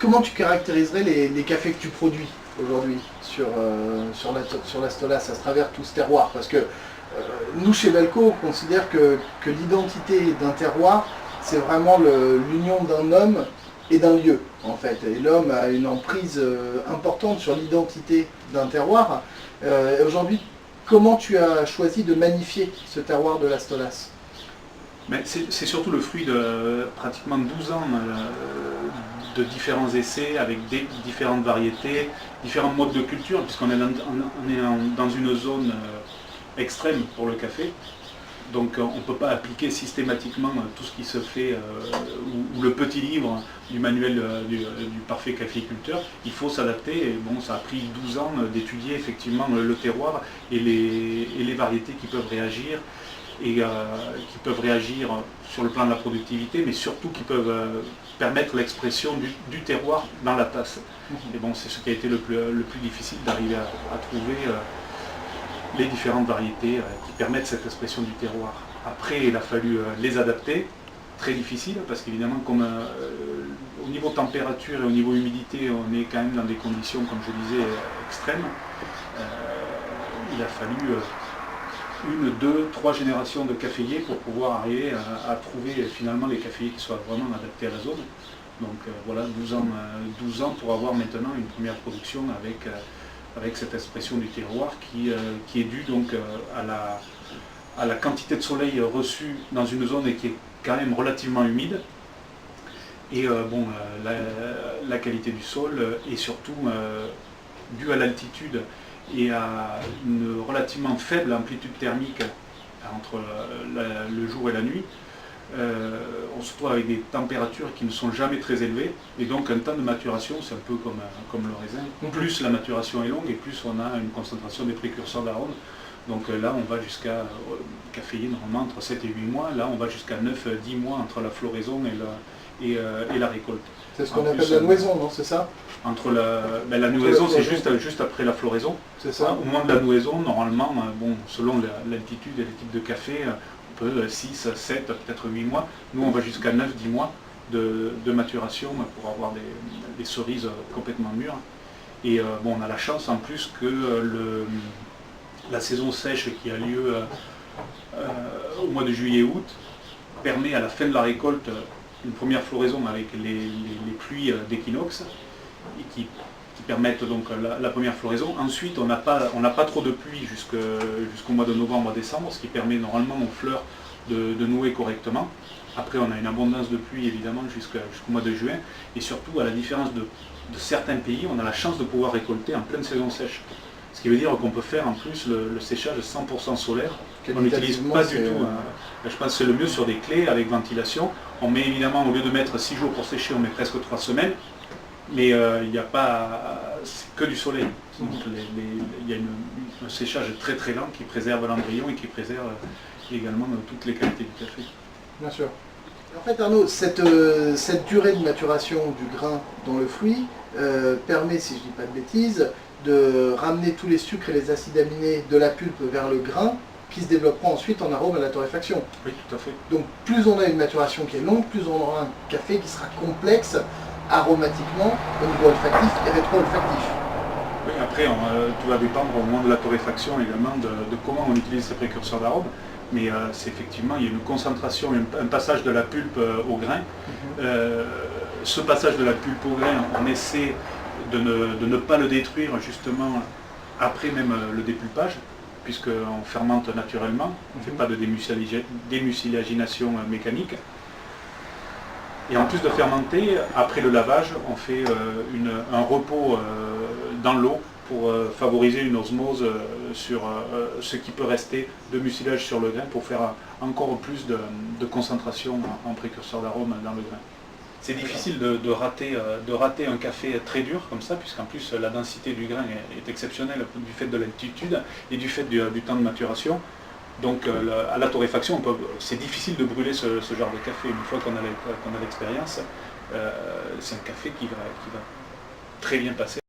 comment tu caractériserais les cafés que tu produis aujourd'hui sur la Stolas à travers tout ce terroir? Parce que nous, chez Velco, on considère que l'identité d'un terroir, c'est vraiment l'union d'un homme et d'un lieu, en fait. Et l'homme a une emprise importante sur l'identité d'un terroir. Aujourd'hui, comment tu as choisi de magnifier ce terroir de la Stolas? C'est surtout le fruit de pratiquement 12 ans de différents essais avec différentes variétés, différents modes de culture, puisqu'on est dans une zone extrême pour le café. Donc on ne peut pas appliquer systématiquement tout ce qui se fait, ou le petit livre du manuel du parfait caféiculteur. Il faut s'adapter, et bon, ça a pris 12 ans d'étudier effectivement le terroir et les variétés qui peuvent réagir, et qui peuvent réagir sur le plan de la productivité, mais surtout qui peuvent permettre l'expression du terroir dans la tasse. Et bon, c'est ce qui a été le plus difficile, d'arriver à trouver les différentes variétés qui permettent cette expression du terroir. Après, il a fallu les adapter, très difficile, parce qu'évidemment, comme au niveau température et au niveau humidité, on est quand même dans des conditions, comme je disais, extrêmes. Il a fallu 1, 2, 3 générations de caféiers pour pouvoir arriver à trouver finalement les caféiers qui soient vraiment adaptés à la zone. Donc voilà, 12 ans pour avoir maintenant une première production avec cette expression du terroir qui est due donc à la quantité de soleil reçue dans une zone et qui est quand même relativement humide, et la qualité du sol est surtout due à l'altitude et à une relativement faible amplitude thermique entre le jour et la nuit. On se trouve avec des températures qui ne sont jamais très élevées, et donc un temps de maturation, c'est un peu comme le raisin. Plus la maturation est longue, et plus on a une concentration des précurseurs d'arômes. Donc là, on va jusqu'à caféier normalement entre 7 et 8 mois. Là, on va jusqu'à 9-10 mois entre la floraison et la récolte. C'est ce qu'on appelle la nouaison, non? C'est ça? La nouaison, c'est juste après la floraison. C'est ça. Au moment de la nouaison, normalement, selon l'altitude et les types de café, on peut 6, 7, peut-être 8 mois. Nous, on va jusqu'à 9-10 mois de maturation pour avoir des cerises complètement mûres. Et on a la chance en plus que la saison sèche qui a lieu au mois de juillet-août permet à la fin de la récolte une première floraison avec les pluies d'équinoxe, et qui permettent donc la première floraison. Ensuite, on n'a pas trop de pluie jusqu'au mois de novembre-décembre, ce qui permet normalement aux fleurs de nouer correctement. Après, on a une abondance de pluie évidemment jusqu'au mois de juin, et surtout, à la différence de certains pays, on a la chance de pouvoir récolter en pleine saison sèche. Ce qui veut dire qu'on peut faire en plus le séchage 100% solaire. On n'utilise pas du tout, je pense que c'est le mieux sur des clés avec ventilation. On met évidemment, au lieu de mettre 6 jours pour sécher, on met presque 3 semaines. Mais il n'y a pas, c'est que du soleil. Donc il y a un séchage très très lent qui préserve l'embryon et qui préserve également toutes les qualités du café. Bien sûr. En fait, Arnaud, cette durée de maturation du grain dans le fruit permet, si je ne dis pas de bêtises, de ramener tous les sucres et les acides aminés de la pulpe vers le grain, qui se développeront ensuite en arôme à la torréfaction. Oui, tout à fait. Donc plus on a une maturation qui est longue, plus on aura un café qui sera complexe aromatiquement au niveau olfactif et rétro-olfactif. Oui, après, tout va dépendre au moment de la torréfaction également de comment on utilise ces précurseurs d'arômes. Mais c'est effectivement, il y a une concentration, un passage de la pulpe au grain. Ce passage de la pulpe au grain, on essaie de ne pas le détruire justement après même le dépulpage, puisqu'on fermente naturellement, on ne fait pas de démucilagination mécanique. Et en plus de fermenter, après le lavage, on fait un repos dans l'eau pour favoriser une osmose sur ce qui peut rester de mucilage sur le grain, pour faire encore plus de concentration en précurseur d'arôme dans le grain. C'est difficile de rater un café très dur comme ça, puisqu'en plus la densité du grain est exceptionnelle du fait de l'altitude et du fait du temps de maturation. Donc à la torréfaction, c'est difficile de brûler ce genre de café. Une fois qu'on a l'expérience, c'est un café qui va très bien passer.